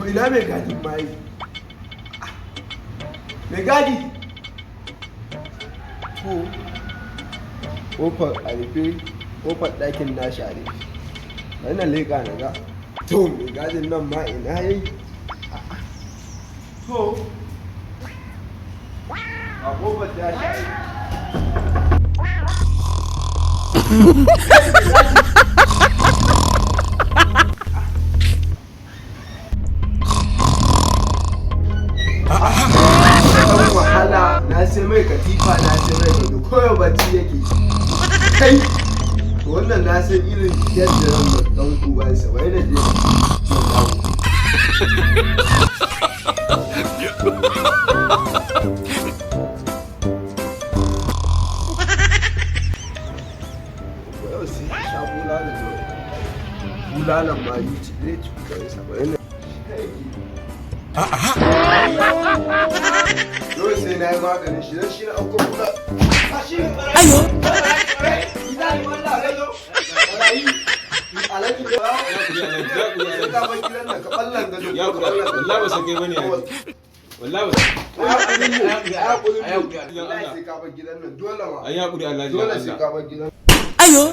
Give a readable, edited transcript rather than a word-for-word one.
ina mai gadin mai. Mai gadi. To, kofar a rufe, kofar ɗakin nashi a rufe. Bari na leƙa na ga. To, mai gadin nan ma ina yayi. To, a kofar tashi a rufe. Wahala na sai mai katifa na sai mai gado koyo bacci yake kai to wannan na san irin yadda ran dan uban sa bai da je koyo sai sha bulalan ma yi ci ne ci kai sa bai dole sai na yi maganin shi don shi na auko kula ayo idan wanda ka zo walayi alaji da ka bar gidan nan ka ballan gado ya kula wallahi ba sake bane wallahi ba sai ka bar gidan nan dole ma ai hakuri Allah dole sai ka bar gidan ayo